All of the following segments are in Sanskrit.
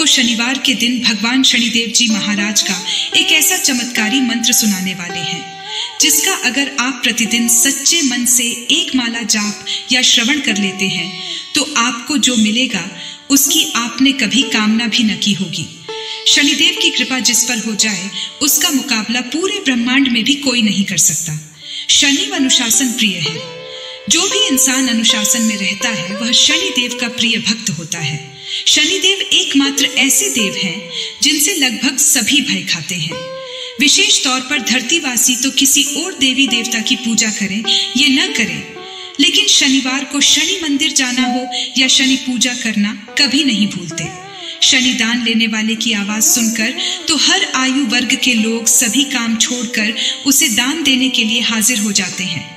आपको शनिवार के दिन भगवान शनिदेव जी महाराज का एक ऐसा चमत्कारी मंत्र सुनाने वाले हैं, जिसका अगर आप प्रतिदिन सच्चे मन से एक माला जाप या श्रवण कर लेते हैं तो आपको जो मिलेगा उसकी आपने कभी कामना भी न की होगी। शनिदेव की कृपा जिस पर हो जाए उसका मुकाबला पूरे ब्रह्मांड में भी कोई नहीं कर सकता। शनि अनुशासन प्रिय है। जो भी इंसान अनुशासन में रहता है वह शनिदेव का प्रिय भक्त होता है। शनिदेव एकमात्र ऐसे देव हैं जिनसे लगभग सभी भय खाते हैं। विशेष तौर पर धरतीवासी तो किसी और देवी देवता की पूजा करें ये न करें, लेकिन शनिवार को शनि मंदिर जाना हो या शनि पूजा करना कभी नहीं भूलते। शनि दान लेने वाले की आवाज सुनकर तो हर आयु वर्ग के लोग सभी काम छोड़कर उसे दान देने के लिए हाजिर हो जाते हैं।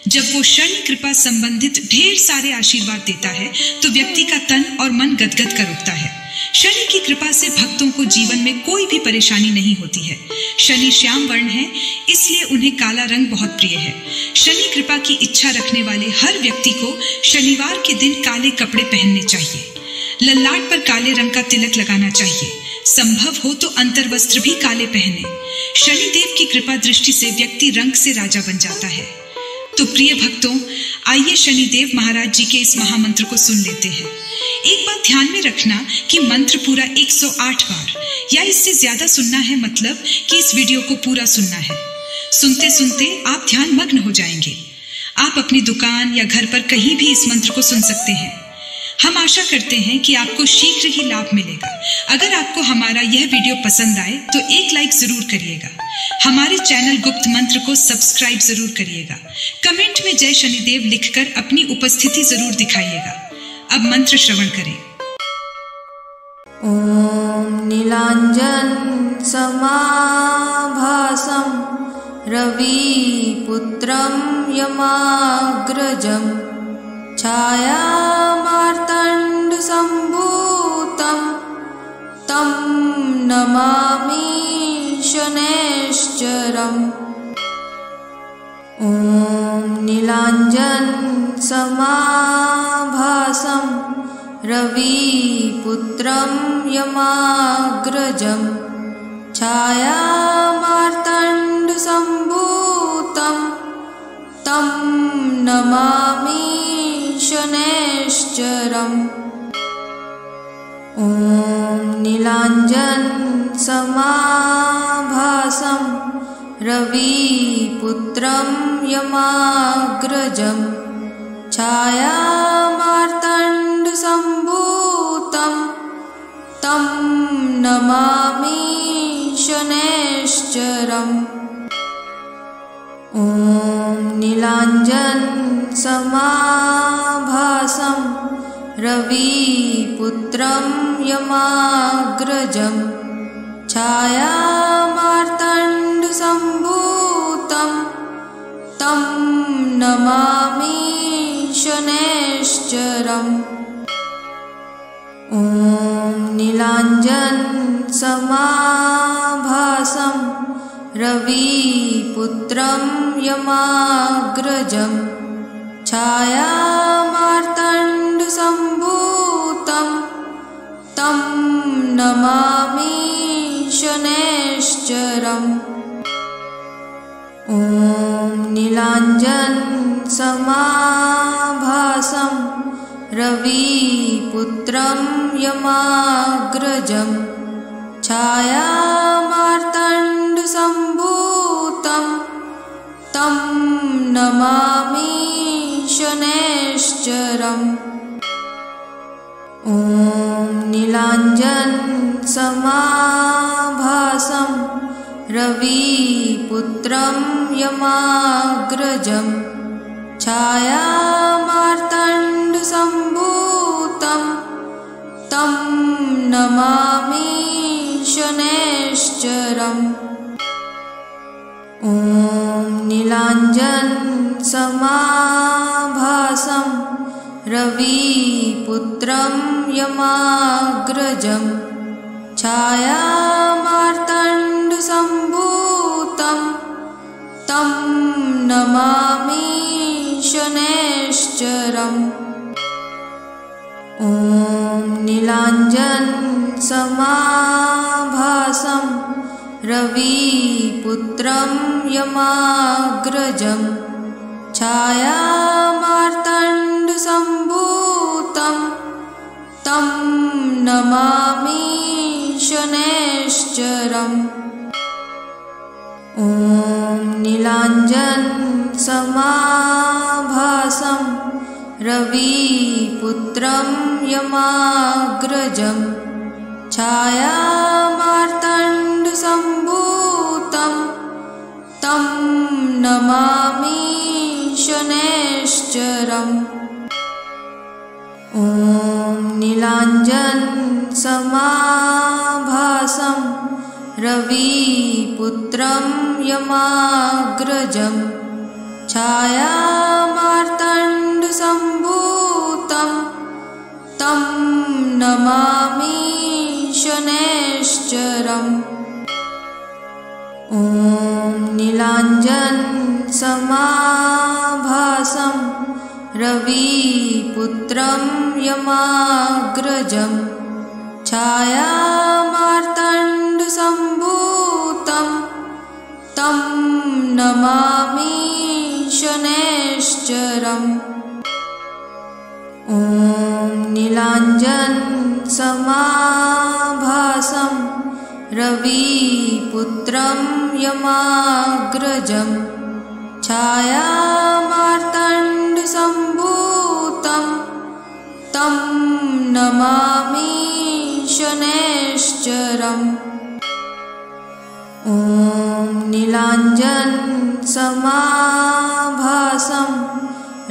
जब वो शनि कृपा संबंधित ढेर सारे आशीर्वाद देता है तो व्यक्ति का तन और मन गदगद कर उठता है। शनि की कृपा से भक्तों को जीवन में कोई भी परेशानी नहीं होती है। शनि श्याम वर्ण है, इसलिए उन्हें काला रंग बहुत प्रिय है। शनि कृपा की इच्छा रखने वाले हर व्यक्ति को शनिवार के दिन काले कपड़े पहनने चाहिए। ललाट पर काले रंग का तिलक लगाना चाहिए। संभव हो तो अंतर्वस्त्र भी काले पहने। शनिदेव की कृपा दृष्टि से व्यक्ति रंग से राजा बन जाता है। तो प्रिय भक्तों, आइए शनिदेव महाराज जी के इस महामंत्र को सुन लेते हैं। एक बात ध्यान में रखना कि मंत्र पूरा 108 बार या इससे ज्यादा सुनना है, मतलब कि इस वीडियो को पूरा सुनना है। सुनते सुनते आप ध्यान मग्न हो जाएंगे। आप अपनी दुकान या घर पर कहीं भी इस मंत्र को सुन सकते हैं। हम आशा करते हैं कि आपको शीघ्र ही लाभ मिलेगा। अगर आपको हमारा यह वीडियो पसंद आए तो एक लाइक जरूर करिएगा। हमारे चैनल गुप्त मंत्र को सब्सक्राइब जरूर करिएगा। कमेंट में जय शनिदेव लिखकर अपनी उपस्थिति जरूर दिखाइएगा। अब मंत्र श्रवण करें। ओम नीलांजन समाभासं रवि पुत्रं यमाग्रजं छायामार्तण्ड सम्भूतं तं नमामि शनैश्चरम्। ओम नीलांजन समाभासं रवि पुत्रं यमाग्रजं छायामार्तण्ड सम्भूतं तं नमामि शनैश्चरम्। ओम नीलांजन समाभासं रवि पुत्रं यमाग्रजं छायामार्तण्ड सम्भूतं तं नमामि शनैश्चरम्। ओम नीलांजन समाभासं रवि पुत्रं यमाग्रजं छायामार्तण्ड सम्भूतं तं नमामि शनैश्चरम्। ओम नीलांजन समाभासं रवि पुत्रं यमाग्रजं छायामार्तण्ड सम्भूतं तं नमामि शनैश्चरम्। ओम नीलांजन समाभासं रवि पुत्रं यमाग्रजं छायामार्तण्ड सम्भूतं तं नमामि शनैश्चरम्। ओम नीलांजन समाभासं रवि पुत्रं यमाग्रजं छायामार्तण्ड सम्भूतं तं नमामि शनैश्चरम्। ओम नीलांजन समाभासं रवि पुत्रं यमाग्रजं छायामार्तण्ड सम्भूतं तं नमामि शनैश्चरम्। ओम नीलांजन समाभासं रविपुत्रं यमाग्रजं छायामार्तण्डसम्भूतं तं नमामि शनैश्चरम्। ॐ नीलाञ्जनसमाभासं रविपुत्रं यमाग्रजं छायामार्तण्डसम्भूतं तं नमामि शनैश्चरम्। ॐ नीलाञ्जनसमाभासं रविपुत्रं यमाग्रजं छायामार्तण्डसम्भूतं तं नमामि शनैश्चरम्। ॐ नीलाञ्जनसमाभासं रविपुत्रं यमाग्रजं छायामार्तण्डसम्भूतं तं नमामि शनैश्चरम्। ॐ नीलाञ्जनसमाभासं रविपुत्रं यमाग्रजं छायामार्तण्डसम्भूतं तं नमामि शनैश्चरम्। ॐ नीलाञ्जनसमाभासं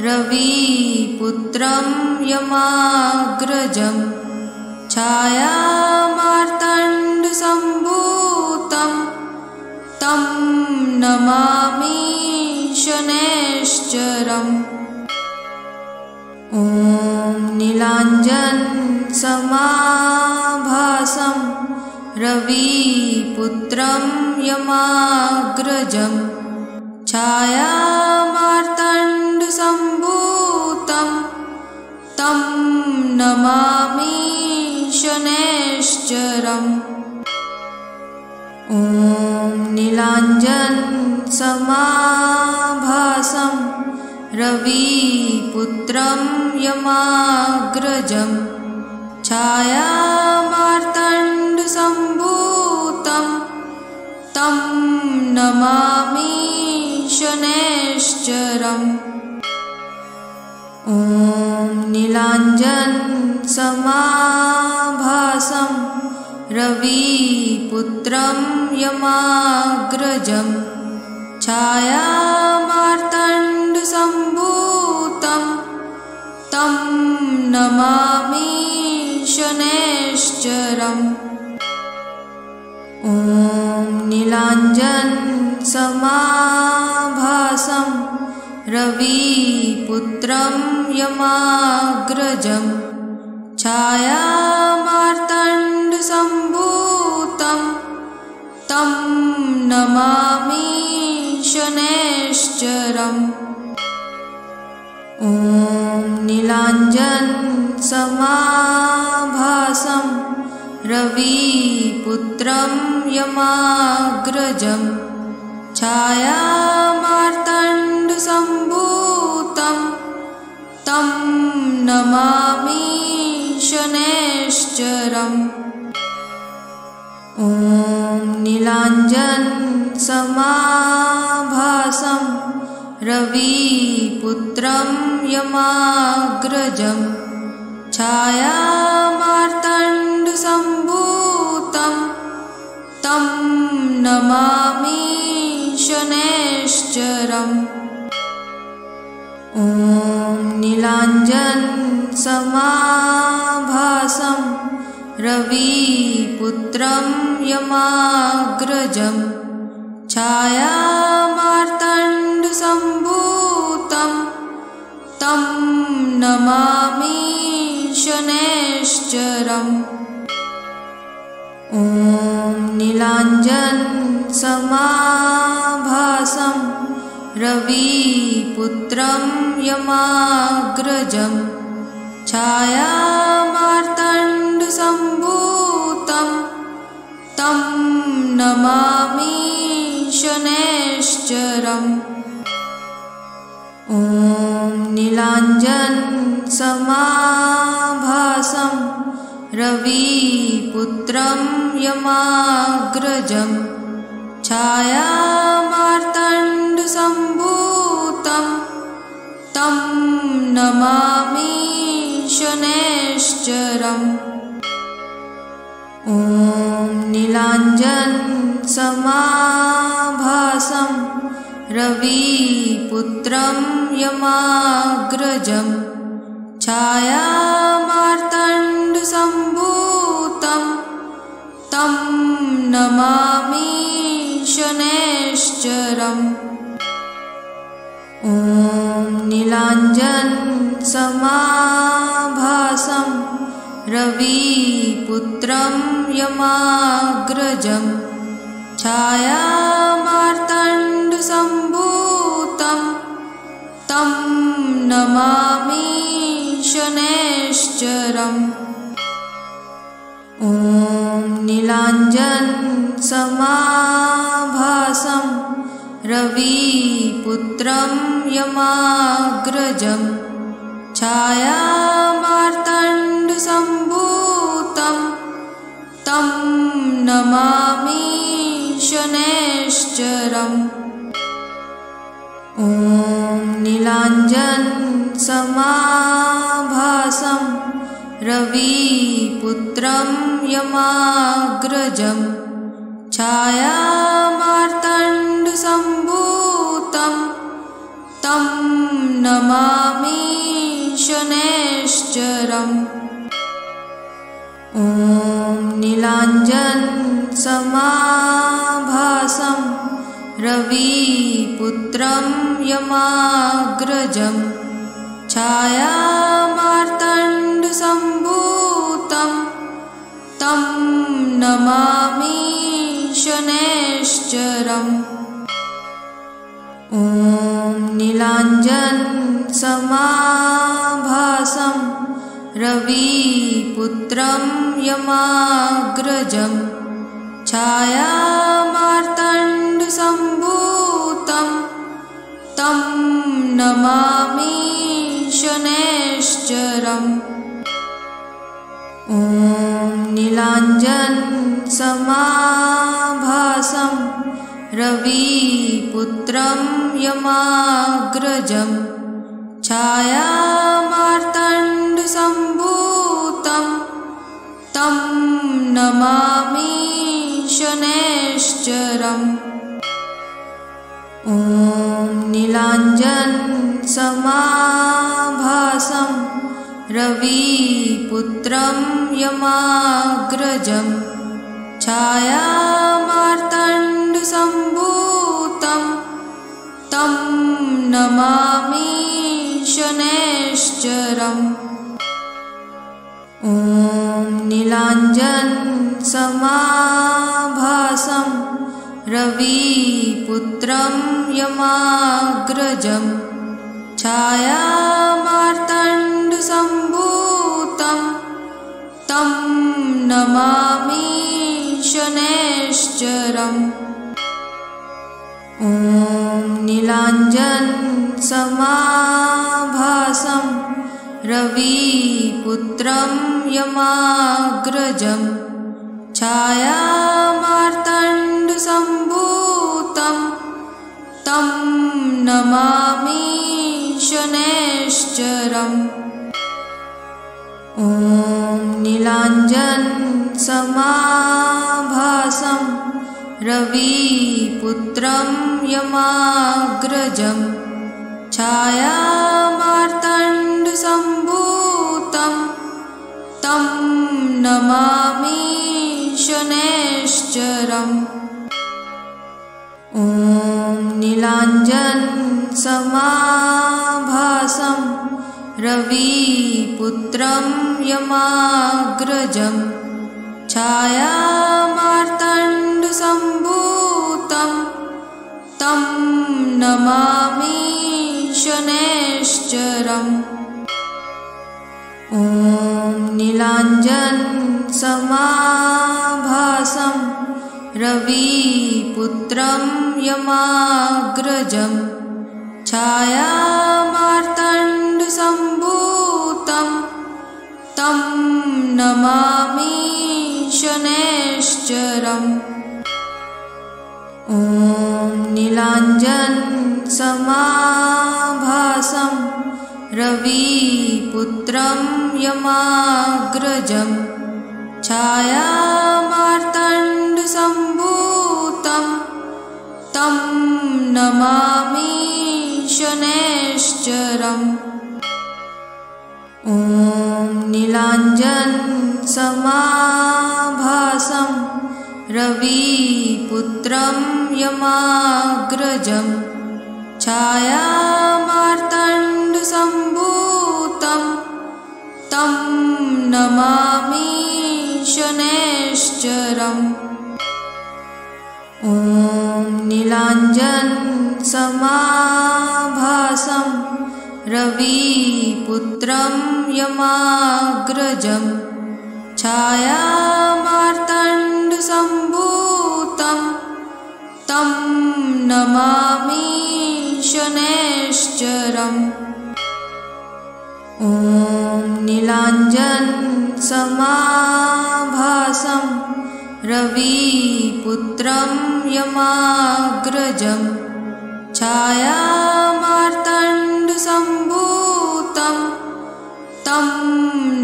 रविपुत्रं यमाग्रजं छायामार्तण्डसम्भूतं तं नमामि शनैश्चरम्। ॐ नीलाञ्जनसमाभासं रविपुत्रं यमाग्रजं छायामार्तण्डसम्भूतं तं नमामि शनैश्चरम्। ॐ नीलाञ्जनसमाभासं रविपुत्रं यमाग्रजं छायामार्तण्डसम्भूतं तं नमामि शनैश्चरम्। ॐ नीलाञ्जनसमाभासं रविपुत्रं यमाग्रजं छायामार्तण्डसम्भूतं तं नमामि शनैश्चरम्। ॐ नीलाञ्जनसमाभासं रविपुत्रं यमाग्रजं छायामार्तण्डसम्भूतं तं नमामि शनैश्चरम्। ॐ नीलाञ्जनसमाभासं रविपुत्रं यमाग्रजं छायामार्तण्डसम्भूतं तं नमामि शनैश्चरम्। ॐ नीलाञ्जनसमाभासं रविपुत्रं यमाग्रजं छायामार्तण्डसम्भूतं तं नमामि शनैश्चरम्। ॐ नीलाञ्जनसमाभासं रविपुत्रं यमाग्रजं छायामार्तण्डसम्भूतं तं नमामि शनैश्चरम्। ॐ नीलाञ्जनसमाभासं रविपुत्रं यमाग्रजं छायामार्तण्डसम्भूतं तं नमामि शनैश्चरम्। ॐ नीलाञ्जनसमाभासं रविपुत्रं यमाग्रजं छायामार्तण्डसम्भूतं तं नमामि शनैश्चरम्। ॐ नीलाञ्जनसमाभासं रविपुत्रं यमाग्रजं छायामार्तण्डसम्भूतं तं नमामि शनैश्चरम्। ॐ नीलाञ्जनसमाभासं रविपुत्रं यमाग्रजं छायामार्तण्डसम्भूतं तं नमामि शनैश्चरम्। ॐ नीलाञ्जनसमाभासं रविपुत्रं यमाग्रजं छायामार्तण्डसम्भूतं तं नमामि शनैश्चरम्। ॐ नीलाञ्जनसमाभासं रविपुत्रं यमाग्रजं छायामार्तण्डसम्भूतं तं नमामि शनैश्चरम्। ॐ नीलाञ्जनसमाभासं रविपुत्रं यमाग्रजं छायामार्तण्डसम्भूतं तं नमामि शनैश्चरम्। ॐ नीलाञ्जनसमाभासं रविपुत्रं यमाग्रजं छायामार्तण्डसम्भूतं तं नमामि शनैश्चरम्। ॐ नीलाञ्जनसमाभासं रविपुत्रं यमाग्रजं छायामार्तण्डसम्भूतं तं नमामि शनैश्चरम्। ॐ नीलाञ्जनसमाभासं रविपुत्रं यमाग्रजं छायामार्तण्डसम्भूतं तं नमामि शनैश्चरम्। ॐ नीलाञ्जनसमाभासं रविपुत्रं यमाग्रजं छायामार्तण्डसम्भूतं तं नमामि शनैश्चरम्। ॐ नीलाञ्जनसमाभासं रविपुत्रं यमाग्रजं छायामार्तण्डसम्भूतं तं नमामि शनैश्चरम्। ॐ नीलाञ्जनसमाभासं रविपुत्रं यमाग्रजं छायामार्तण्डसम्भूतं तं नमामि शनैश्चरम्। ॐ नीलाञ्जनसमाभासं रविपुत्रं यमाग्रजं छायामार्तण्डसम्भूतं तं नमामि शनैश्चरम्। ॐ नीलाञ्जनसमाभासं रविपुत्रं यमाग्रजं छायामार्तण्डसम्भूतं तं नमामि शनैश्चरम्। ॐ नीलाञ्जनसमाभासं रविपुत्रं यमाग्रजं छायामार्तण्डसम्भूतं तं नमामि शनैश्चरम्। ॐ नीलाञ्जनसमाभासं रविपुत्रं यमाग्रजं छायामार्तण्डसम्भूतं तं नमामि शनैश्चरम्। ॐ नीलाञ्जनसमाभासं रविपुत्रं यमाग्रजं छायामार्तण्डसम्भूतं तं नमामि शनैश्चरम्। ॐ नीलाञ्जनसमाभासं रविपुत्रं यमाग्रजं छायामार्तण्डसम्भूतं तं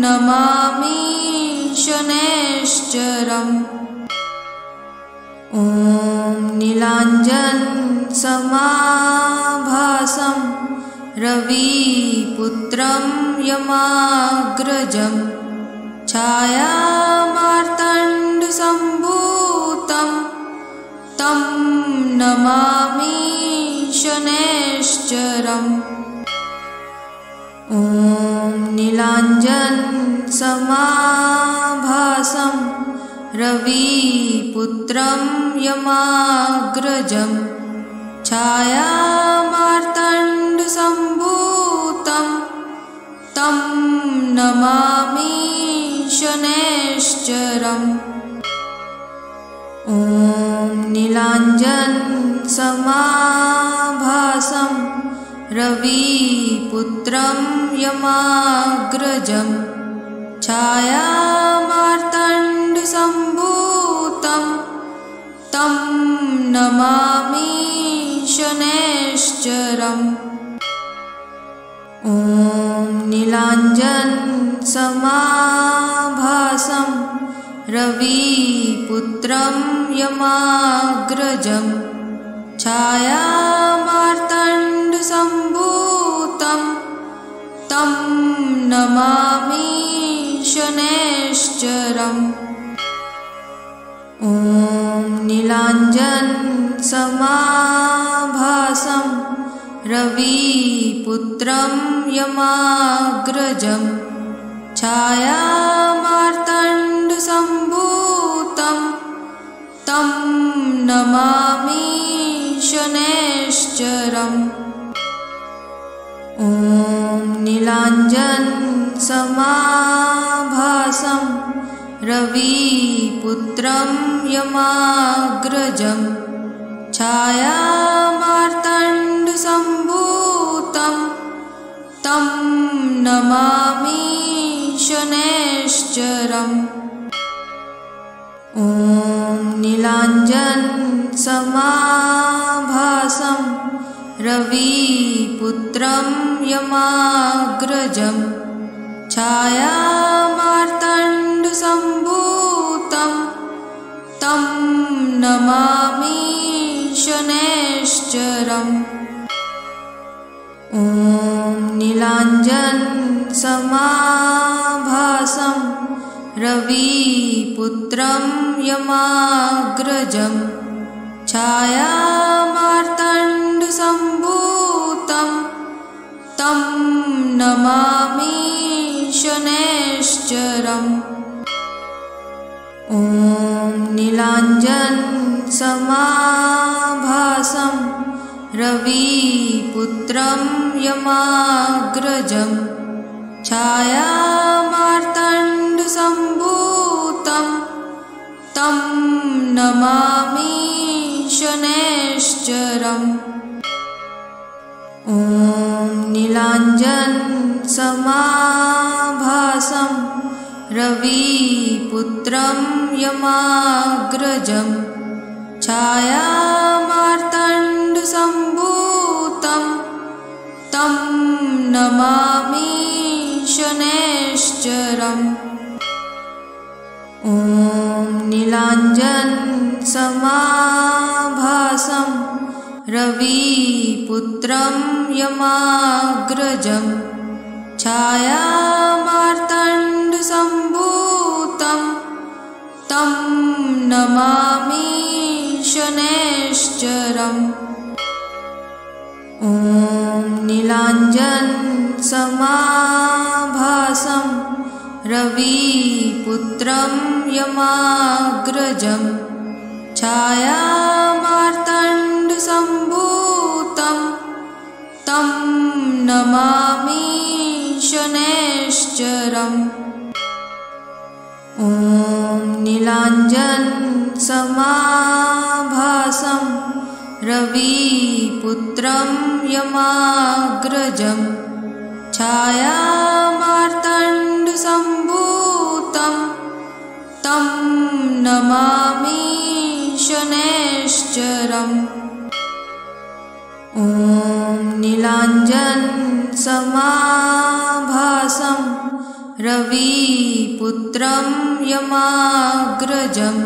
नमामि शनैश्चरम्। ॐ नीलाञ्जनसमाभासं रविपुत्रं यमाग्रजं छायामार्तण्डसम्भूतं तं नमामि शनैश्चरम्। ॐ नीलाञ्जनसमाभासं रविपुत्रं यमाग्रजं छायामार्तण्डसम्भूतं तं नमामि शनैश्चरम्। ॐ नीलाञ्जनसमाभासं रविपुत्रं यमाग्रजं छायामार्तण्डसम्भूतं तं नमामि शनैश्चरम्। ॐ नीलाञ्जनसमाभासं रविपुत्रं यमाग्रजं छायामार्तण्डसम्भूतं तं नमामि शनैश्चरम्। ॐ नीलाञ्जनसमाभासं रविपुत्रं यमाग्रजं छायामार्तण्डसम्भूतं तं नमामि शनैश्चरम्। ॐ नीलाञ्जनसमाभासं रविपुत्रं यमाग्रजं छायामार्तण्डसम्भूतं तं नमामि शनैश्चरम्। ॐ नीलाञ्जनसमाभासं रविपुत्रं यमाग्रजं छायामार्तण्डसम्भूतं तं नमामि शनैश्चरम्। ॐ नीलाञ्जनसमाभासं रविपुत्रं यमाग्रजं छायामार्तण्डसम्भूतं तं नमामि शनैश्चरम्। ॐ नीलाञ्जनसमाभासं रविपुत्रं यमाग्रजं छायामार्तण्डसम्भूतं तं नमामि शनैश्चरम्। ॐ नीलाञ्जनसमाभासं रविपुत्रं यमाग्रजं छायामार्तण्डसम्भूतं तं नमामि शनैश्चरम्। ॐ नीलाञ्जनसमाभासं रविपुत्रं यमाग्रजं छायामार्तण्डसम्भूतं तं नमामि शनैश्चरम्। ॐ नीलाञ्जनसमाभासं रविपुत्रं यमाग्रजं छायामार्तण्डसम्भूतं तं नमामि शनैश्चरम्। ॐ नीलाञ्जनसमाभासं रविपुत्रं यमाग्रजं छायामार्तण्डसम्भूतं तं नमामि शनैश्चरम्। ॐ नीलाञ्जनसमाभासं रविपुत्रं यमाग्रजं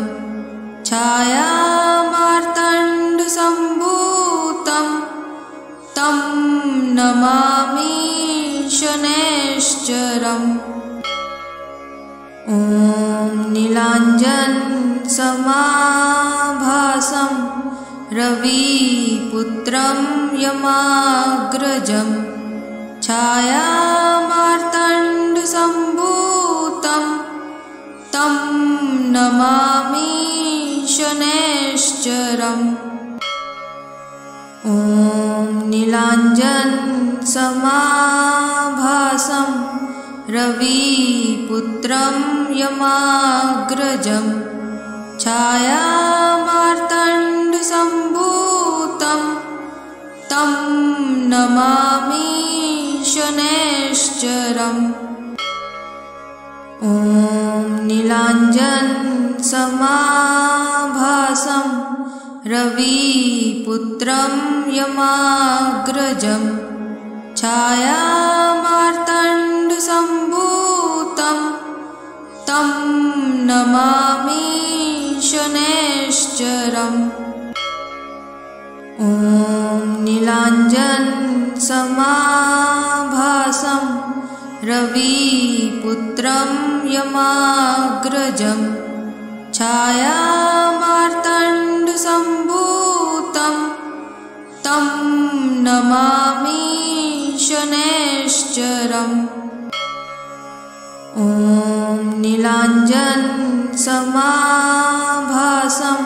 छायामार्तण्डसम्भूतं तं नमामि शनैश्चरम्। ॐ नीलाञ्जनसमाभासं रविपुत्रं यमाग्रजं छायामार्तण्डसम्भूतं तं नमामि शनैश्चरम्। ॐ नीलाञ्जनसमाभासं रविपुत्रं यमाग्रजं छायामार्तण्डसम्भूतं तं नमामि शनैश्चरम्। ॐ नीलाञ्जनसमाभासं रविपुत्रं यमाग्रजं छायामार्तण्डसम्भूतं तं नमामि शनैश्चरम्। ॐ नीलाञ्जनसमाभासं रविपुत्रं यमाग्रजं छायामार्तण्डसम्भूतं तं नमामि शनैश्चरम्। ॐ नीलाञ्जनसमाभासं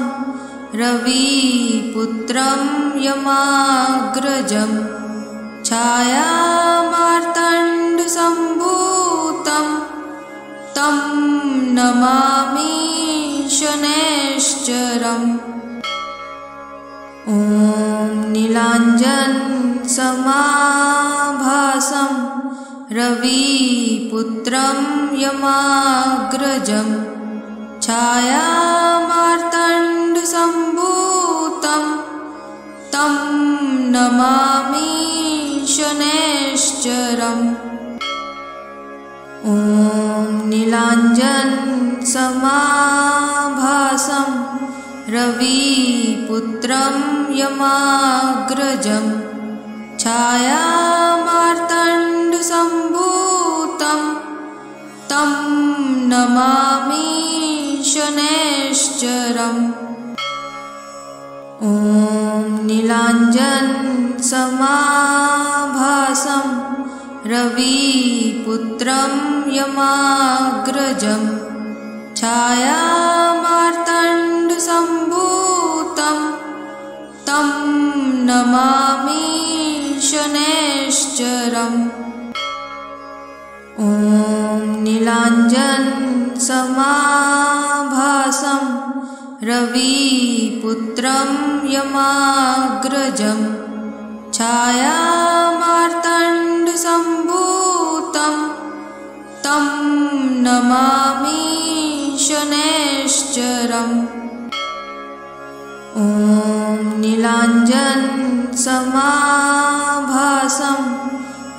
रविपुत्रं यमाग्रजं छायामार्तण्डसम्भूतं तं नमामि शनैश्चरम्। ॐ नीलाञ्जनसमाभासं रविपुत्रं यमाग्रजं छायामार्तण्डसम्भूतं तं नमामि शनैश्चरम्। ॐ नीलाञ्जनसमाभासं रविपुत्रं यमाग्रजं छायामार्तण्डसम्भूतं तं नमामि शनैश्चरम्। ॐ नीलाञ्जनसमाभासं रविपुत्रं यमाग्रजं छायामार्तण्डसम्भूतं तं नमामि शनैश्चरम्। ॐ नीलाञ्जनसमाभासं रविपुत्रं यमाग्रजं छायामार्तण्डसम्भूतं तं नमामि शनैश्चरम्। ॐ नीलाञ्जनसमाभासं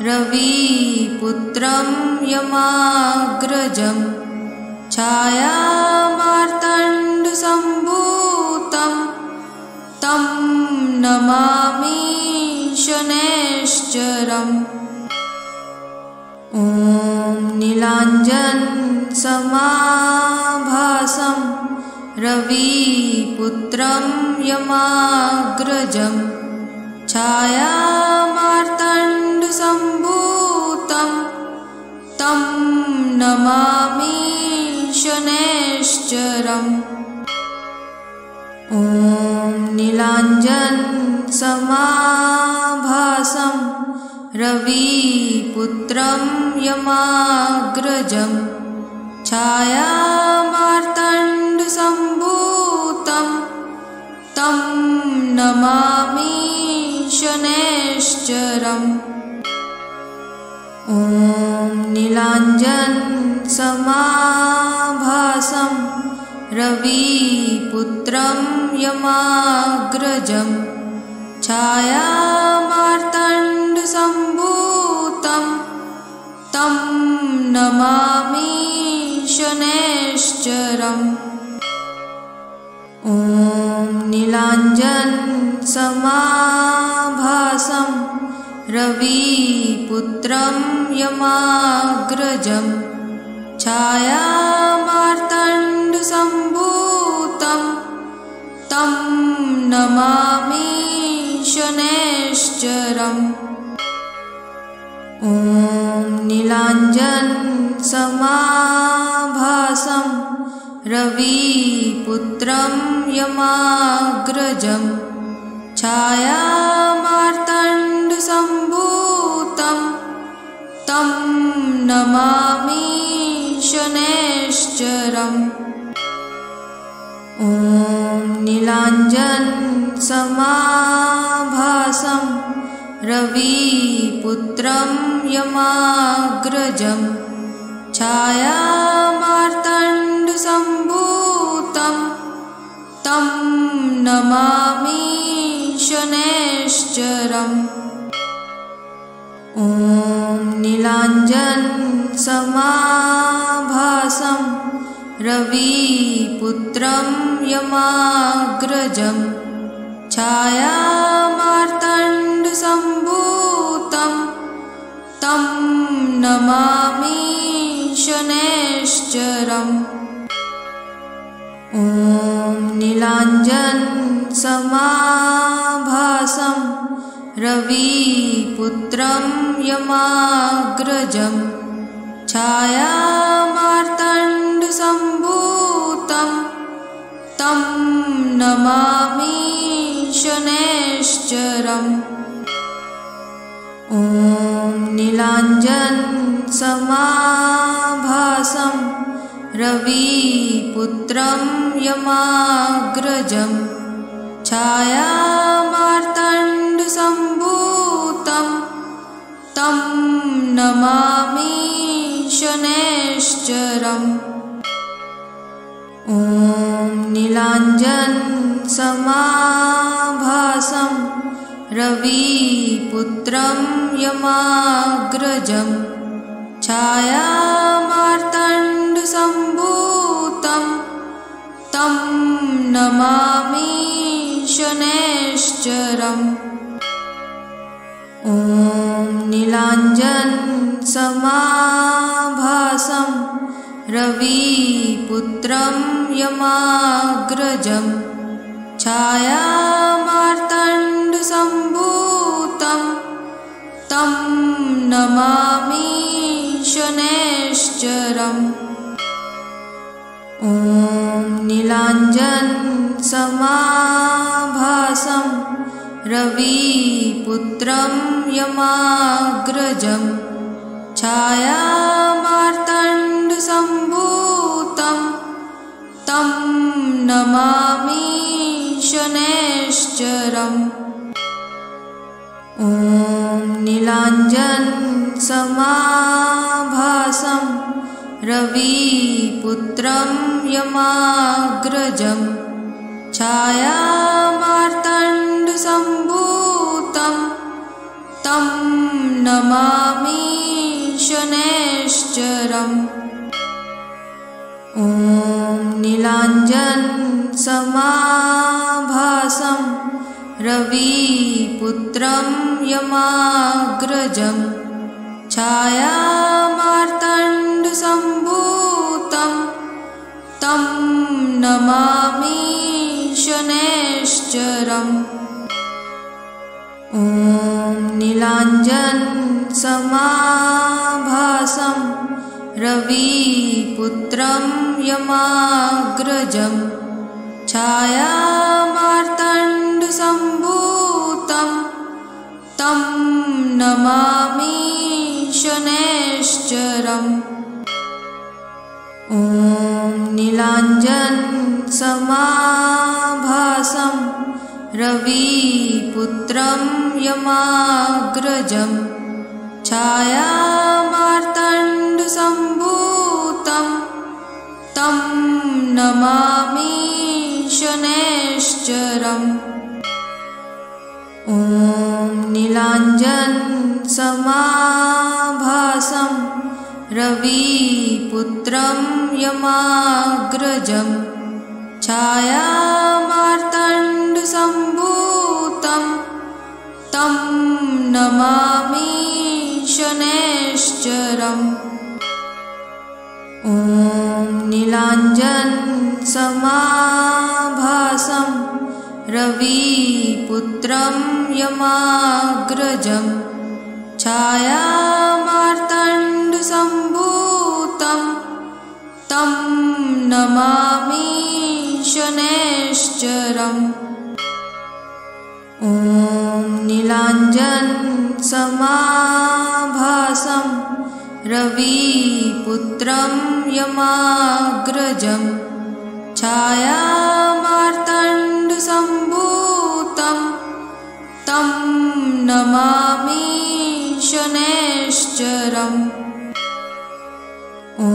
रविपुत्रं यमाग्रजं छायामार्तण्डसम्भूतं तं नमामि शनैश्चरम्। ॐ नीलाञ्जनसमाभासं रविपुत्रं यमाग्रजं छायामार्तण्डसम्भूतं तं नमामि शनैश्चरम्। ॐ नीलाञ्जनसमाभासं रविपुत्रं यमाग्रजं छायामार्तण्डसम्भूतं तं नमामि शनैश्चरम्। ॐ नीलाञ्जनसमाभासं रविपुत्रं यमाग्रजं छायामार्तण्डसम्भूतं तं नमामि शनैश्चरम्। ॐ नीलाञ्जनसमाभासं रविपुत्रं यमाग्रजं छायामार्तण्डसम्भूतं तं नमामि शनैश्चरम्। ॐ नीलाञ्जनसमाभासं रविपुत्रं यमाग्रजं छायामार्तण्डसम्भूतं तं नमामि शनैश्चरम्। ॐ नीलाञ्जनसमाभासं रविपुत्रं यमाग्रजं छायामार्तण्डसम्भूतं तं नमामि शनैश्चरम्। ॐ नीलाञ्जनसमाभासं रविपुत्रं यमाग्रजं छायामार्तण्डसम्भूतं तं नमामि शनैश्चरम्। ॐ नीलाञ्जनसमाभासं रविपुत्रं यमाग्रजं छायामार्तण्डसम्भूतं तं नमामि शनैश्चरम्। ॐ नीलाञ्जनसमाभासं रविपुत्रं यमाग्रजं छायामार्तण्डसम्भूतं तं नमामि शनैश्चरम्। ॐ नीलाञ्जनसमाभासं रविपुत्रं यमाग्रजं छायामार्तण्डसम्भूतं तं नमामि शनैश्चरम्। ॐ नीलाञ्जनसमाभासं रविपुत्रं यमाग्रजं छायामार्तण्डसम्भूतं तं नमामि शनैश्चरम्। ॐ नीलाञ्जनसमाभासं रविपुत्रं यमाग्रजं छायामार्तण्डसम्भूतं तं नमामि शनैश्चरम्। ॐ नीलाञ्जनसमाभासं रविपुत्रं यमाग्रजं छायामार्तण्डसम्भूतं तं नमामि शनैश्चरम्। ॐ नीलाञ्जनसमाभासं रविपुत्रं यमाग्रजं छायामार्तण्डसम्भूतं तं नमामि शनैश्चरम्। ॐ नीलाञ्जनसमाभासं रविपुत्रं यमाग्रजं छायामार्तण्डसम्भूतं तं नमामि शनैश्चरम्। ॐ नीलाञ्जनसमाभासं रविपुत्रं यमाग्रजं छायामार्तण्डसम्भूतं तं नमामि शनैश्चरम्। ॐ नीलाञ्जनसमाभासं रविपुत्रं यमाग्रजं छायामार्तण्डसम्भूतं तं नमामि शनैश्चरम्। ॐ नीलाञ्जनसमाभासं रविपुत्रं यमाग्रजं छायामार्तण्डसम्भूतं तं नमामि शनैश्चरम्। ॐ नीलाञ्जनसमाभासं रविपुत्रं यमाग्रजं छायामार्तण्डसम्भूतं तं नमामि शनैश्चरम्। ॐ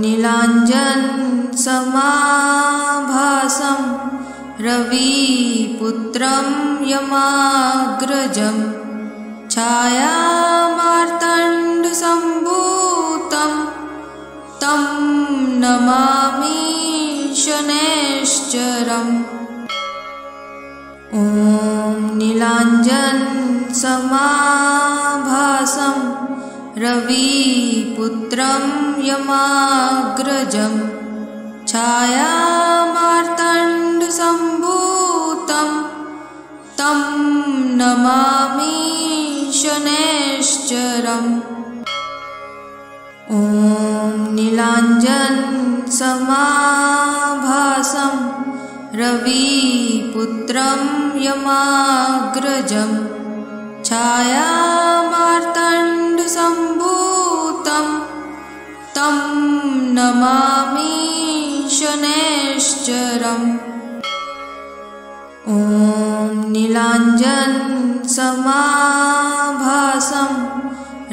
नीलाञ्जनसमाभासं रविपुत्रं यमाग्रजं छायामार्तण्डसम्भूतं तं नमामि शनैश्चरम्। ॐ नीलाञ्जनसमाभासं रविपुत्रं यमाग्रजं छायामार्तण्डसम्भूतं तं नमामि शनैश्चरम्। ॐ नीलाञ्जनसमाभासं रविपुत्रं यमाग्रजं छायामार्तण्डसम्भूतं तं नमामि शनैश्चरम्। ॐ नीलाञ्जनसमाभासं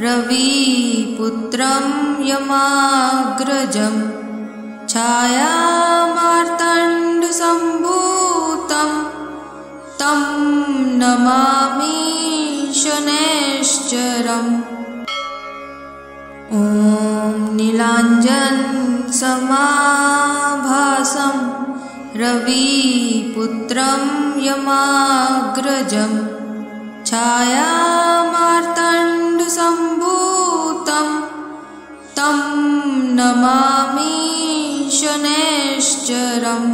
रविपुत्रं यमाग्रजं छायामार्तण्डसम्भूतं तं नमामि शनैश्चरम्। ॐ नीलाञ्जनसमाभासं रविपुत्रं यमाग्रजं छायामार्तण्डसम्भूतं तं नमामि शनैश्चरम्।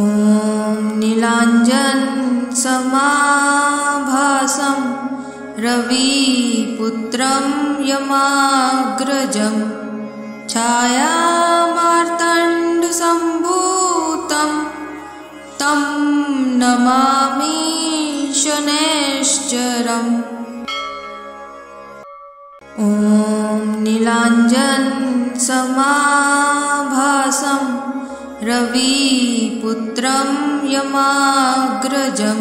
ॐ नीलाञ्जनसमाभासं रविपुत्रं यमाग्रजं छायामार्तण्डसम्भूतं तं नमामि शनैश्चरम्। ॐ नीलाञ्जनसमाभासं रविपुत्रं पुत्रं यमाग्रजं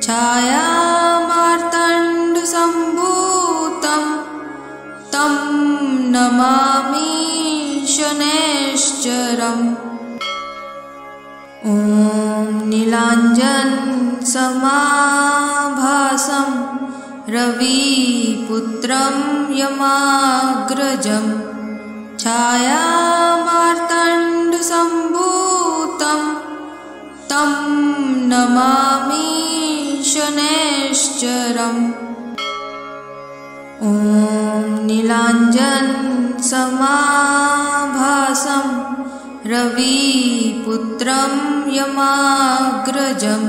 छायामार्तण्डसम्भूतं तं नमामि शनैश्चरम्। ॐ नीलाञ्जनसमाभासं रविपुत्रं यमाग्रजं छायामार्तण्डसम्भूतं तं नमामि शनैश्चरम्। ॐ नीलाञ्जनसमाभासं रविपुत्रं यमाग्रजं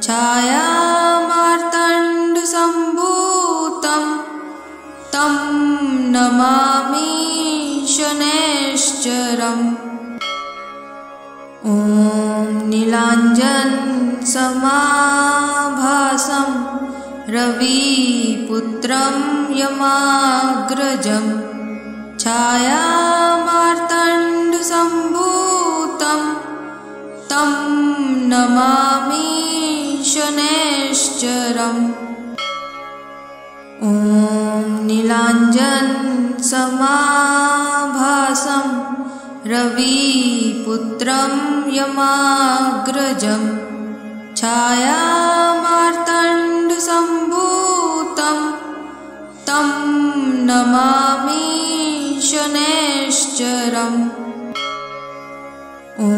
छायामार्तण्डसम्भूतं तं नमामि शनैश्चरम्। ॐ नीलाञ्जनसमाभासं रविपुत्रं यमाग्रजं छायामार्तण्डसम्भूतं तं नमामि शनैश्चरम्। ॐ नीलाञ्जनसमाभासं रविपुत्रं यमाग्रजं छायामार्तण्डसम्भूतं तं नमामि शनैश्चरम्। ॐ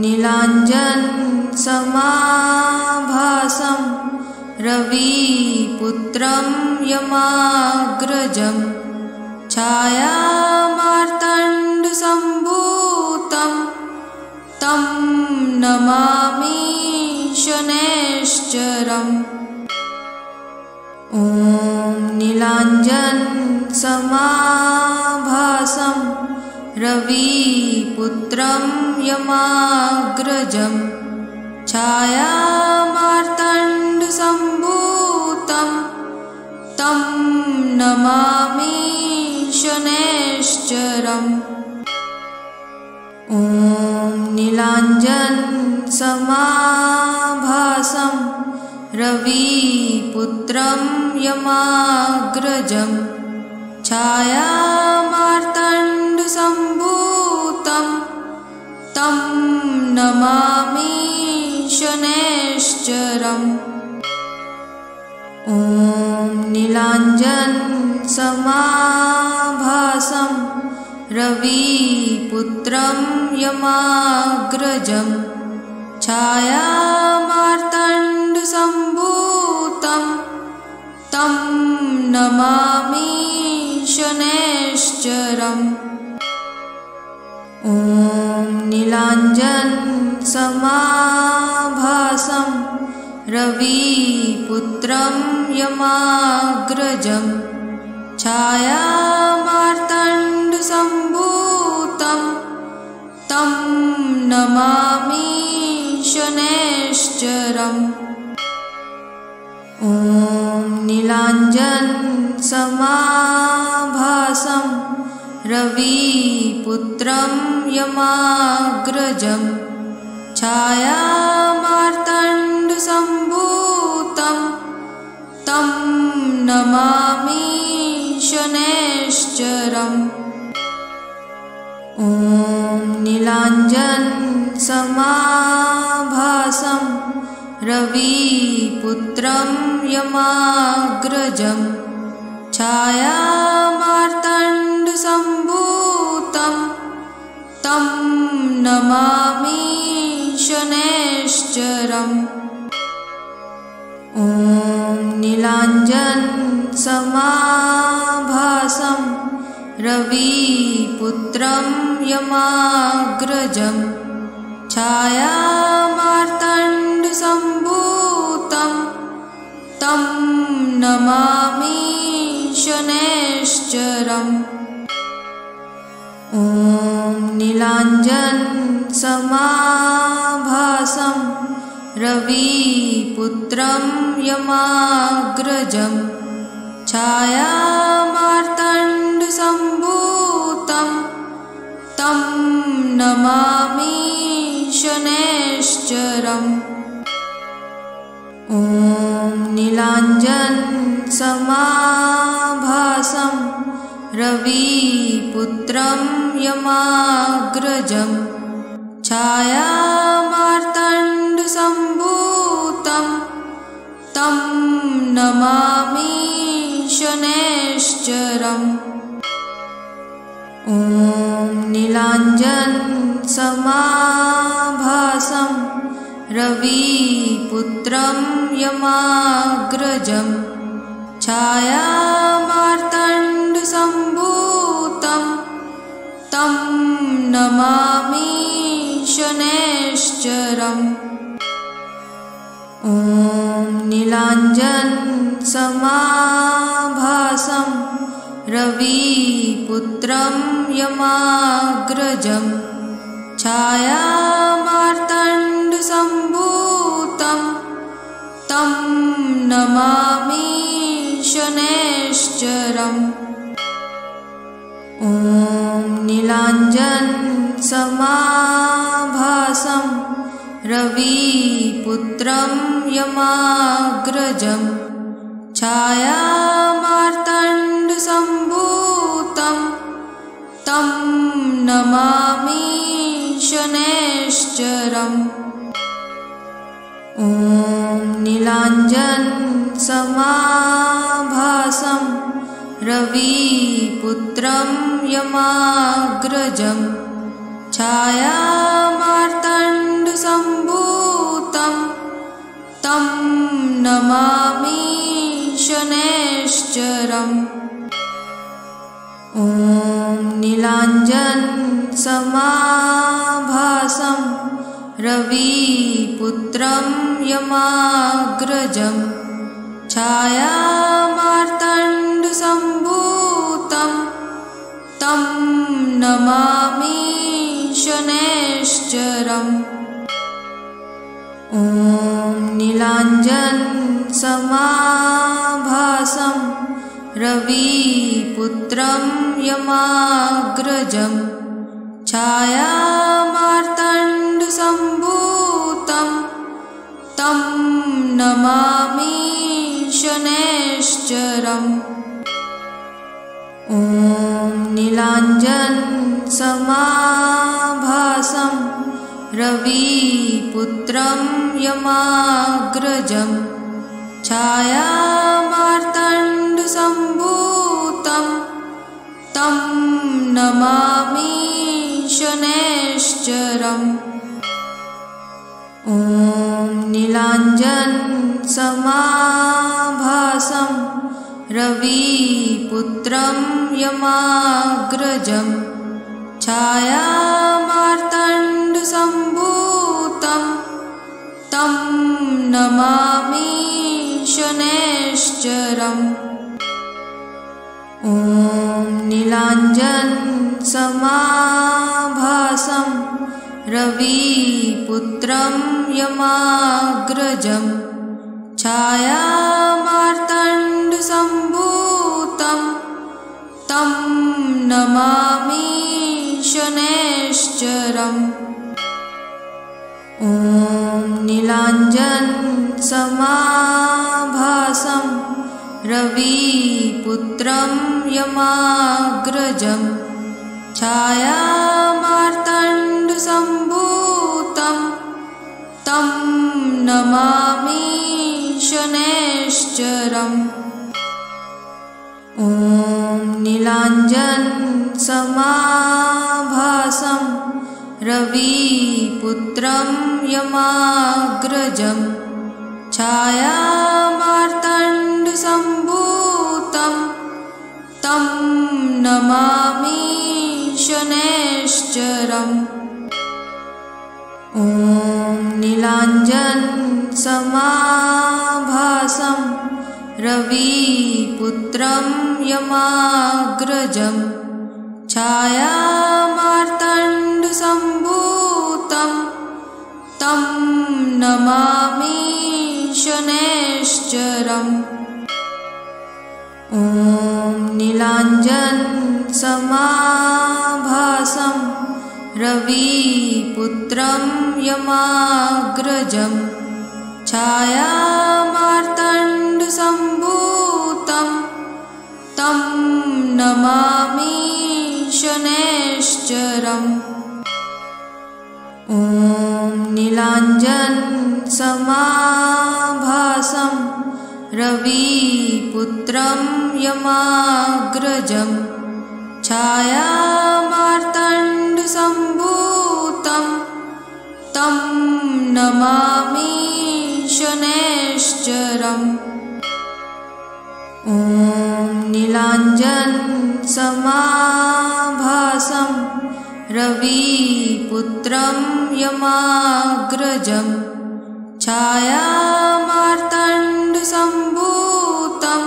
नीलाञ्जनसमाभासं रविपुत्रं यमाग्रजं छायामार्तण्डसम्भूतं तं नमामि शनैश्चरम्। ॐ नीलाञ्जनसमाभासं रविपुत्रं यमाग्रजं छायामार्तण्डसम्भूतं तं नमामि शनैश्चरम्। ॐ नीलाञ्जनसमाभासं रविपुत्रं यमाग्रजं छायामार्तण्डसम्भूतं तं नमामि शनैश्चरम्। ॐ नीलाञ्जनसमाभासं रविपुत्रं यमाग्रजं छायामार्तण्डसम्भूतं तं नमामि शनैश्चरम्। ॐ नीलाञ्जनसमाभासं रविपुत्रं यमाग्रजं छायामार्तण्डसम्भूतं तं नमामि शनैश्चरम्। ॐ नीलाञ्जनसमाभासं रविपुत्रं यमाग्रजं छायामार्तण्डसम्भूतं तं नमामि शनैश्चरम्। ॐ नीलाञ्जनसमाभासं रविपुत्रं यमाग्रजं छायामार्तण्डसम्भूतं तं नमामि शनैश्चरम्। ॐ नीलाञ्जनसमाभासं रविपुत्रं यमाग्रजं छायामार्तण्डसम्भूतं तं नमामि शनैश्चरम्। ॐ नीलाञ्जनसमाभासं रविपुत्रं यमाग्रजं छायामार्तण्डसम्भूतं तं नमामि शनैश्चरम् ॐ नीलाञ्जनसमाभासं रविपुत्रं यमाग्रजं छायामार्तण्डसम्भूतं तं नमामि शनैश्चरम् ॐ नीलाञ्जनसमाभासं रविपुत्रं यमाग्रजं छायामार्तण्डसम्भूतं तं नमामि शनैश्चरम् ॐ नीलाञ्जनसमाभासं रविपुत्रं यमाग्रजं छायामार्तण्डसम्भूतं तं नमामि शनैश्चरम् ॐ नीलाञ्जनसमाभासं रविपुत्रं यमाग्रजं छायामार्तण्डसम्भूतं तं नमामि शनैश्चरम् ॐ नीलाञ्जनसमाभासं रविपुत्रं यमाग्रजं छायामार्तण्डसम्भूतं तं नमामि शनैश्चरम् ॐ नीलाञ्जनसमाभासं रविपुत्रं यमाग्रजं छायामार्तण्डसम्भूतं तं नमामि शनैश्चरम् ॐ नीलाञ्जनसमाभासं रविपुत्रं यमाग्रजं छायामार्तण्डसम्भूतं तं नमामि शनैश्चरम् ॐ नीलाञ्जनसमाभासं रविपुत्रं यमाग्रजं छायामार्तण्डसम्भूतं तं नमामि शनैश्चरम् ॐ नीलाञ्जनसमाभासं रविपुत्रं यमाग्रजं छायामार्तण्डसम्भूतं तं नमामि शनैश्चरम् ॐ नीलाञ्जनसमाभासं रविपुत्रं यमाग्रजं छायामार्तण्डसम्भूतं तं नमामि शनैश्चरम् ॐ नीलाञ्जनसमाभासं रविपुत्रं यमाग्रजं छायामार्तण्डसम्भूतं तं नमामि शनैश्चरम् ॐ नीलाञ्जनसमाभासं रविपुत्रं यमाग्रजं छायामार्तण्डसम्भूतं तं नमामि शनैश्चरम् ॐ नीलाञ्जनसमाभासं रविपुत्रं यमाग्रजं छायामार्तण्डसम्भूतं तं नमामि शनैश्चरम् ॐ नीलाञ्जनसमाभासं रविपुत्रं यमाग्रजं छायामार्तण्डसम्भूतं तं नमामि शनैश्चरम्। ॐ नीलाञ्जनसमाभासं रविपुत्रं यमाग्रजं छायामार्तण्डसम्भूतं तं नमामि शनैश्चरम्। ॐ नीलाञ्जनसमाभासं रविपुत्रं यमाग्रजं छायामार्तण्डसम्भूतं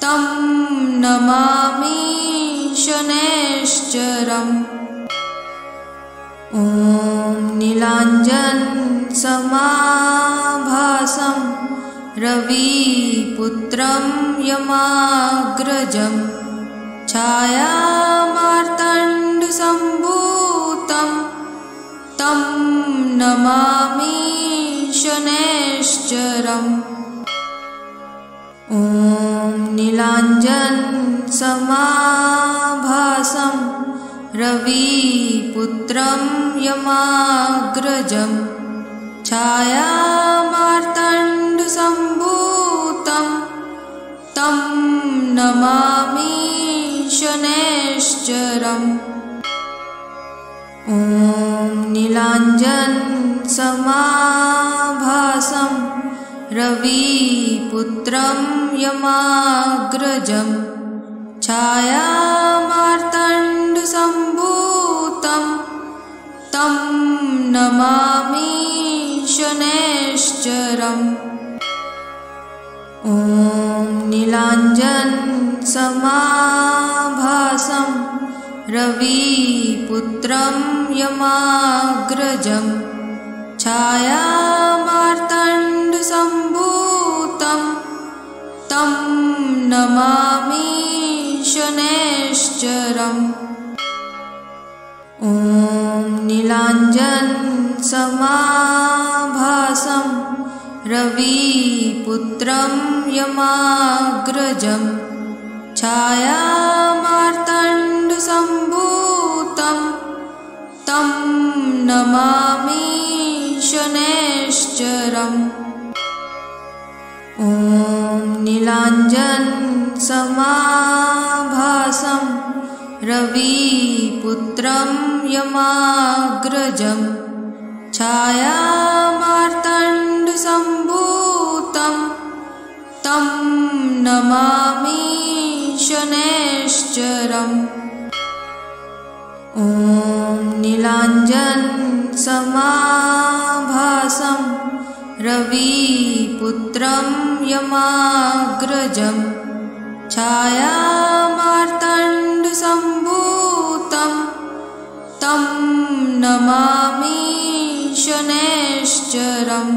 तं नमामि शनैश्चरम्। ॐ नीलाञ्जनसमाभासं रविपुत्रं यमाग्रजं छायामार्तण्डसम्भूतं तं नमामि शनैश्चरम्। ॐ नीलाञ्जनसमाभासं रविपुत्रं यमाग्रजं छायामार्तण्डसम्भूतं तं नमामि शनैश्चरम्। ॐ नीलाञ्जनसमाभासं रविपुत्रं यमाग्रजं छायामार्तण्डसम्भूतं तं नमामि शनैश्चरम्। ॐ नीलाञ्जनसमाभासं रविपुत्रं यमाग्रजं छायामार्तण्डसम्भूतं तं नमामि शनैश्चरम्। ॐ नीलाञ्जनसमाभासं रविपुत्रं यमाग्रजं छायामार्तण्डसम्भूतं तं नमामि शनैश्चरम्। ॐ नीलाञ्जनसमाभासं रविपुत्रं यमाग्रजं छायामार्तण्डसम्भूतं तं नमामि शनैश्चरम्। ॐ नीलाञ्जनसमाभासं रविपुत्रं यमाग्रजं छायामार्तण्डसम्भूतं तं नमामि शनैश्चरम्।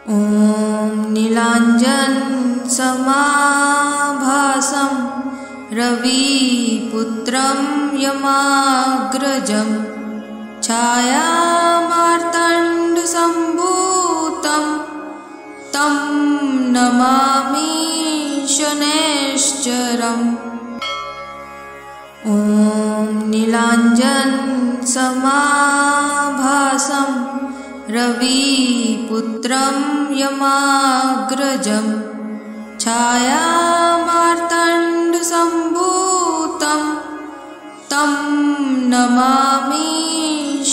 ॐ नीलाञ्जनसमाभासं रविपुत्रं यमाग्रजं छायामार्तण्डसम्भूतं तं नमामि शनैश्चरम्। ॐ नीलाञ्जनसमाभासं रविपुत्रं यमाग्रजं छायामार्तण्डसम्भूतं तं नमामि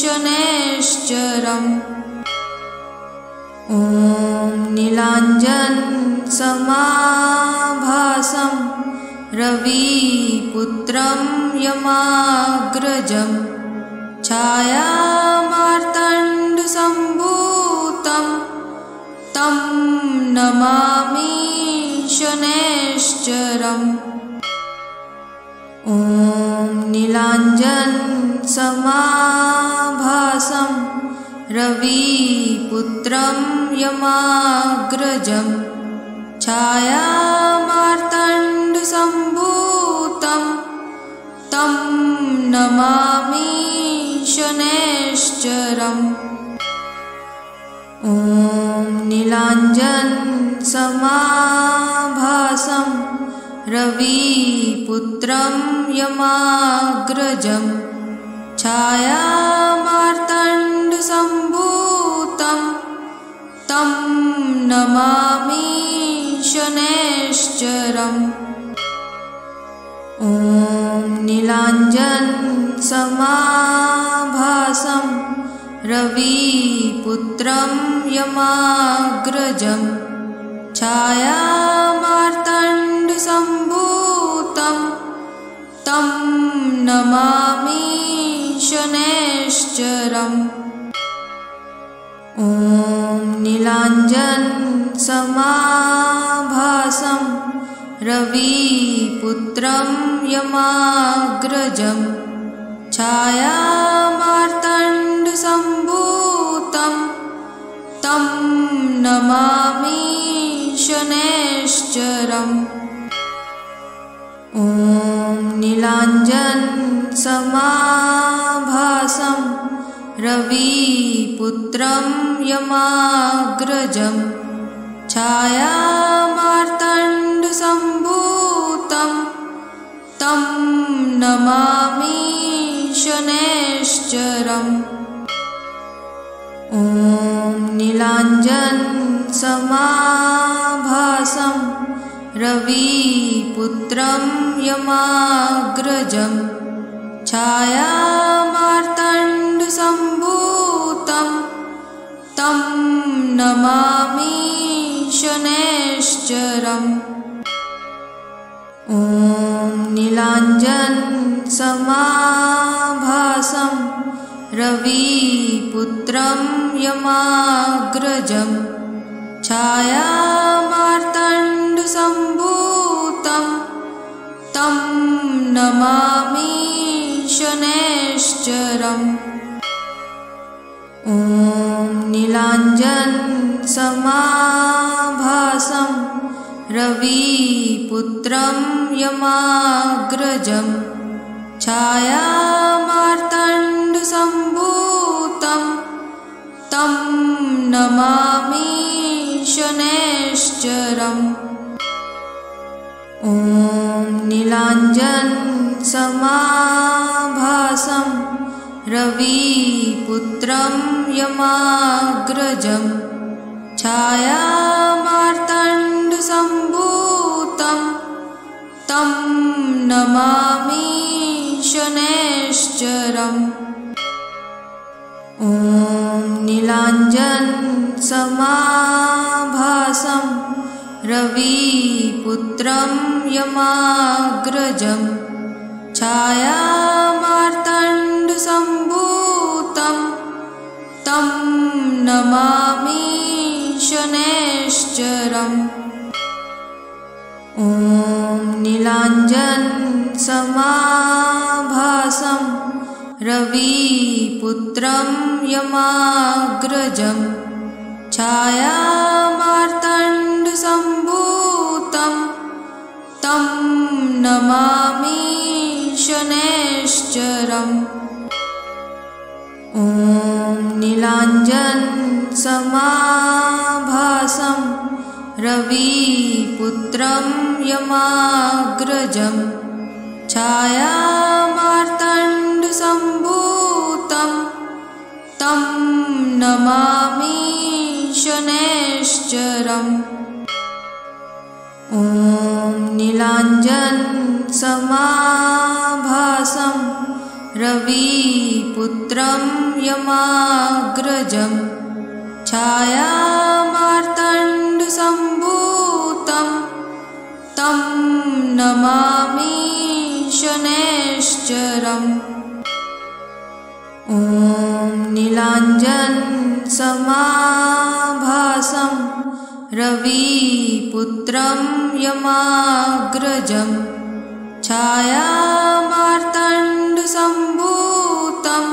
शनैश्चरम्। ॐ नीलाञ्जनसमाभासं रविपुत्रं यमाग्रजं छायामार्तण्डसम्भूतं तं नमामि शनैश्चरम्। ॐ नीलाञ्जनसमाभासं रविपुत्रं यमाग्रजं छायामार्तण्डसम्भूतं तं नमामि समाभासं रविपुत्रं यमाग्रजं छायामार्तण्डसम्भूतं तं नमामि शनैश्चरम्। ॐ नीलाञ्जनसमाभासं रविपुत्रं यमाग्रजं छायामार्तण्डसम्भूतं तं नमामि शनैश्चरम्। ॐ नीलाञ्जनसमाभासं रविपुत्रं यमाग्रजं छायामार्तण्डसम्भूतं तं नमामि शनैश्चरम्। ॐ नीलाञ्जनसमाभासं रविपुत्रं यमाग्रजं छायामार्तण्डसम्भूतं तं नमामि शनैश्चरम्। ॐ नीलाञ्जनसमाभासं रविपुत्रं यमाग्रजं छायामार्तण्डसम्भूतं तं नमामि शनैश्चरम्। ॐ नीलाञ्जनसमाभासं रविपुत्रं यमाग्रजं छायामार्तण्डसम्भूतं तं नमामि शनैश्चरम्। ॐ नीलाञ्जनसमाभासं रविपुत्रं यमाग्रजं छायामार्तण्डसम्भूतं तं नमामि शनैश्चरम्। ॐ नीलाञ्जनसमाभासं रविपुत्रं यमाग्रजं छायामार्तण्डसम्भूतं तं नमामि शनैश्चरम्। ॐ नीलाञ्जनसमाभासं रविपुत्रं यमाग्रजं छायामार्तण्डसम्भूतं तं नमामि शनैश्चरम्। ॐ नीलाञ्जनसमाभासं रविपुत्रं यमाग्रजं छायामार्तण्डसम्भूतं तं नमामि शनैश्चरम्। ॐ नीलाञ्जनसमाभासं रविपुत्रं यमाग्रजं छायामार्तण्डसम्भूतं तं नमामि शनैश्चरम्। ॐ नीलाञ्जनसमाभासं रविपुत्रं यमाग्रजं छायामार्तण्डसम्भूतं तं नमामि शनैश्चरम्। ॐ नीलाञ्जनसमाभासं रविपुत्रं यमाग्रजं छायामार्तण्डसम्भूतं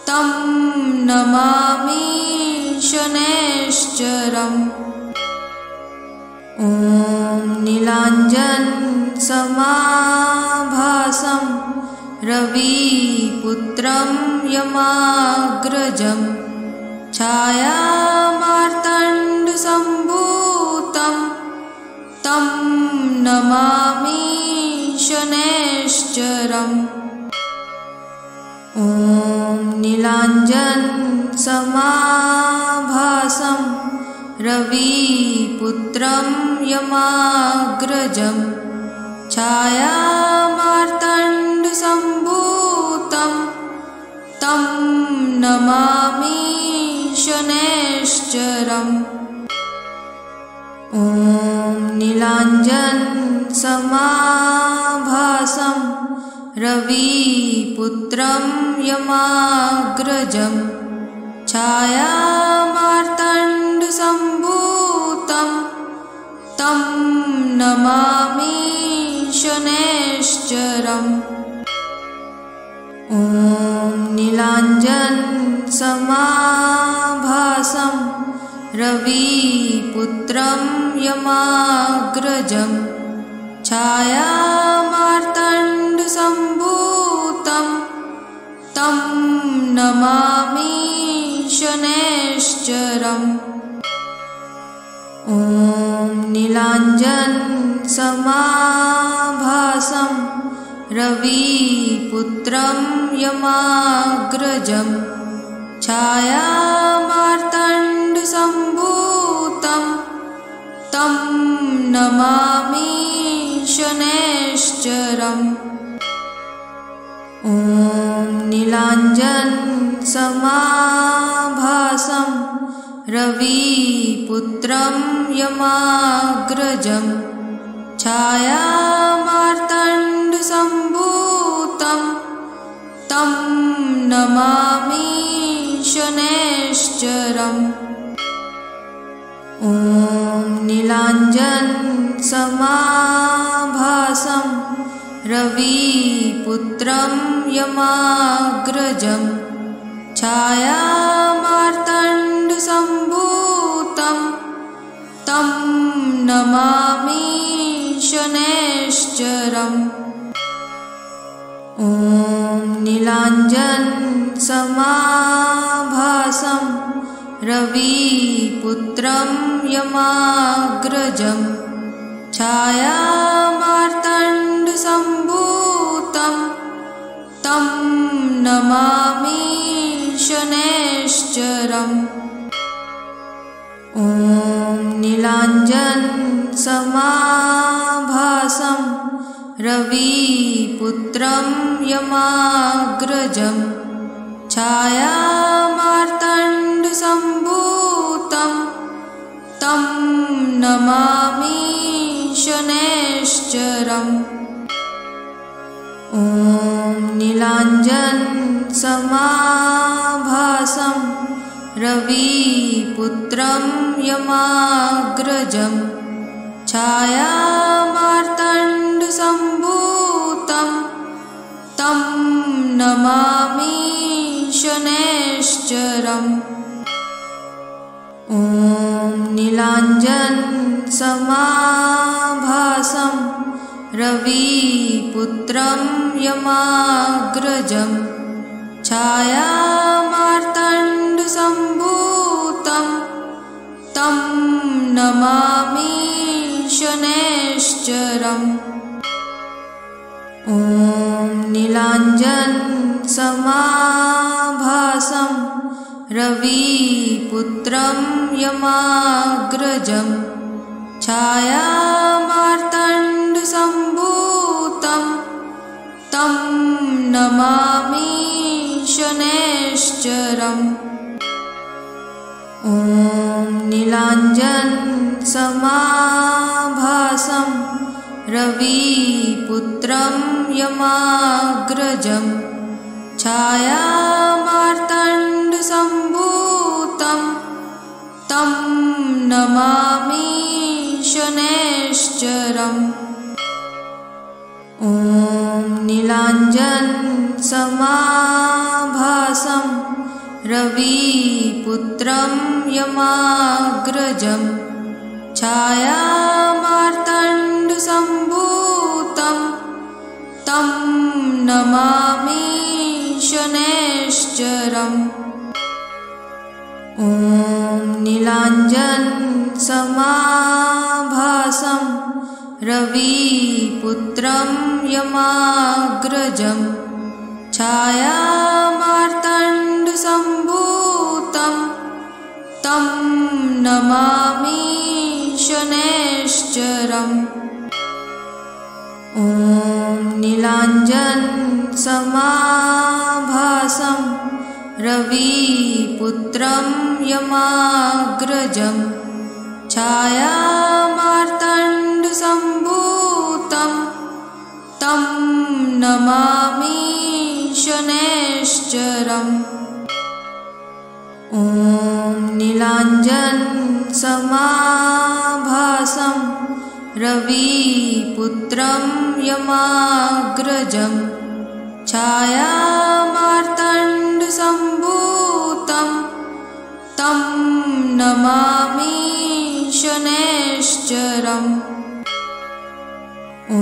तं नमामि शनैश्चरम्। ॐ नीलाञ्जनसमाभासं रविपुत्रं यमाग्रजं छायामार्तण्डसम्भूतं तं नमामि शनैश्चरम्। ॐ नीलाञ्जनसमाभासं रविपुत्रं यमाग्रजं छायामार्तण्डसम्भूतं तं नमामि शनैश्चरम्। ॐ नीलाञ्जनसमाभासं रविपुत्रं यमाग्रजं छायामार्तण्डसम्भूतं तं नमामि शनैश्चरम्। ॐ नीलाञ्जनसमाभासं रविपुत्रं यमाग्रजं छायामार्तण्डसम्भूतं तं नमामि शनैश्चरम्। ॐ नीलाञ्जनसमाभासं रविपुत्रं यमाग्रजं छायामार्तण्डसम्भूतं तं नमामि शनैश्चरम्। ॐ नीलाञ्जनसमाभासं रविपुत्रं यमाग्रजं छायामार्तण्डसम्भूतं तं नमामि शनैश्चरम्। ॐ नीलाञ्जनसमाभासं रविपुत्रं यमाग्रजं छायामार्तण्डसम्भूतं तं नमामि शनैश्चरम्। ॐ नीलाञ्जनसमाभासं रविपुत्रं यमाग्रजं छायामार्तण्डसम्भूतं तं नमामि शनैश्चरम्। ॐ नीलाञ्जनसमाभासं रविपुत्रं यमाग्रजं छायामार्तण्डसम्भूतं तं नमामि शनैश्चरम्। ॐ नीलाञ्जनसमाभासं रविपुत्रं यमाग्रजं छायामार्तण्डसम्भूतं तं नमामि शनैश्चरम्। ॐ नीलाञ्जनसमाभासं रविपुत्रं यमाग्रजं छायामार्तण्डसम्भूतं तं नमामि शनैश्चरम्। ॐ नीलाञ्जनसमाभासं रविपुत्रं यमाग्रजं छायामार्तण्डसम्भूतं तं नमामि शनैश्चरम्। ॐ नीलाञ्जनसमाभासं रविपुत्रं यमाग्रजं छायामार्तण्डसम्भूतं तं नमामि शनैश्चरम्। ॐ नीलाञ्जनसमाभासं रविपुत्रं यमाग्रजं छायामार्तण्डसम्भूतं तं नमामि शनैश्चरम्। ॐ नीलाञ्जनसमाभासं रविपुत्रं यमाग्रजं छायामार्तण्डसम्भूतं तं नमामि शनैश्चरम्। ॐ नीलाञ्जनसमाभासं रविपुत्रं यमाग्रजं छायामार्तण्डसम्भूतं तं नमामि शनैश्चरम्। ॐ नीलाञ्जनसमाभासं रविपुत्रं यमाग्रजं छायामार्तण्डसम्भूतं तं नमामि शनैश्चरम्। ॐ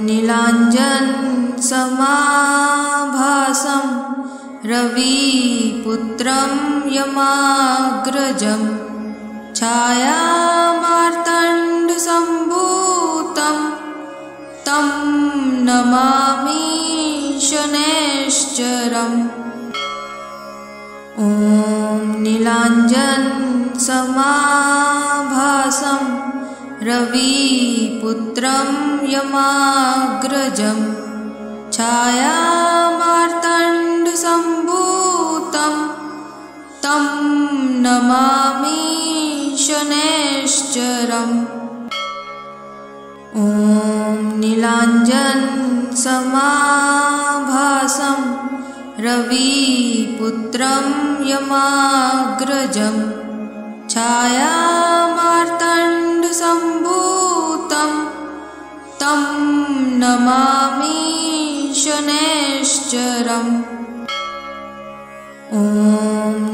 नीलाञ्जनसमाभासं रविपुत्रं यमाग्रजं छायामार्तण्डसम्भूतं तं नमामि शनैश्चरम्। ॐ नीलाञ्जनसमाभासं रविपुत्रं यमाग्रजं छायामार्तण्डसम्भूतं तं नमामि शनैश्चरम्। ॐ नीलाञ्जनसमाभासं रविपुत्रं यमाग्रजं छायामार्तण्डसम्भूतं तं नमामि शनैश्चरम्। ॐ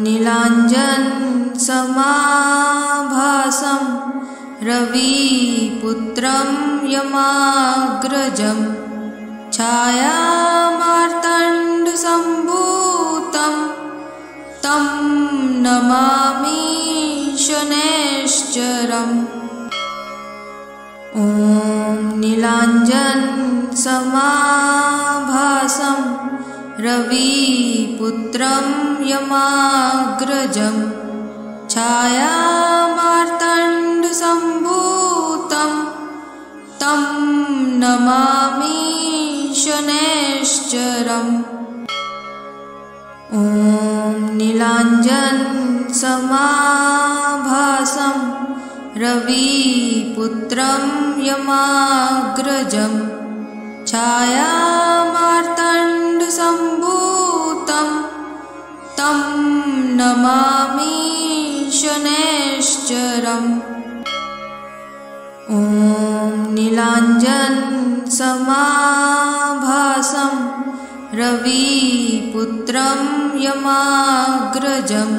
नीलाञ्जनसमाभासं रविपुत्रं यमाग्रजं छायामार्तण्डसम्भूतं तं नमामि शनैश्चरम्। ॐ नीलाञ्जनसमाभासं रविपुत्रं यमाग्रजं छायामार्तण्डसम्भूतं तं नमामि शनैश्चरम्। ॐ नीलाञ्जनसमाभासं रविपुत्रं यमाग्रजं छायामार्तण्डसम्भूतं तं नमामि शनैश्चरम्। ॐ नीलाञ्जनसमाभासं रविपुत्रं यमाग्रजं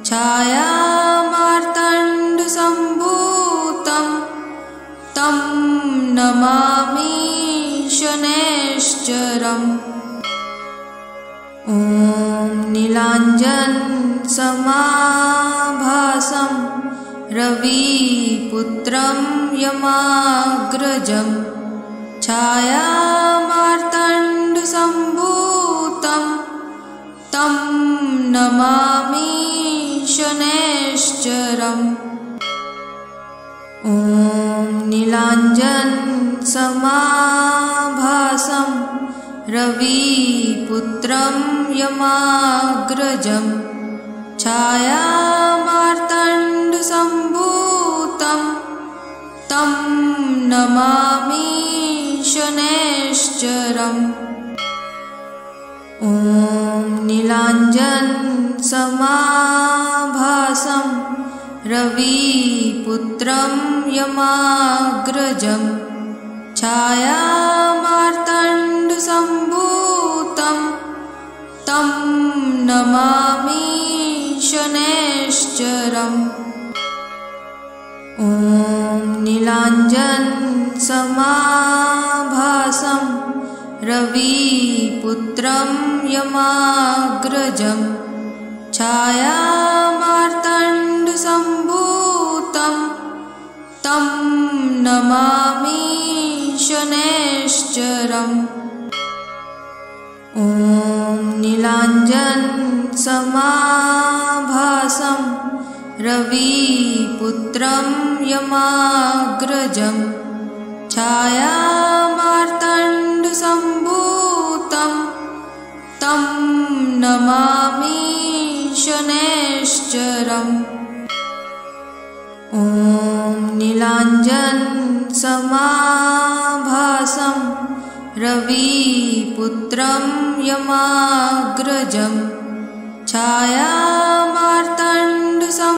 छायामार्तण्डसम्भूतं तं नमामि शनैश्चरम्। ॐ नीलाञ्जनसमाभासं रविपुत्रं यमाग्रजं छायामार्तण्डसम्भूतं तं नमामि शनैश्चरम्। ॐ नीलाञ्जनसमाभासं रविपुत्रं यमाग्रजं छायामार्तण्डसम्भूतं तं नमामि शनैश्चरम्। ॐ नीलाञ्जनसमाभासं रविपुत्रं यमाग्रजं छायामार्तण्डसम्भूतं तं नमामि शनैश्चरम्। ॐ नीलाञ्जनसमाभासं रविपुत्रं यमाग्रजं छायामार्तण्डसम्भूतं तं नमामि शनैश्चरम् ॐ नीलाञ्जनसमाभासं रविपुत्रं यमाग्रजं छायामार्तण्डसम्भूतं तं नमामि शनैश्चरम् ॐ नीलाञ्जनसमाभासं रविपुत्रं यमाग्रजं छायामार्तण्डसम्भूतं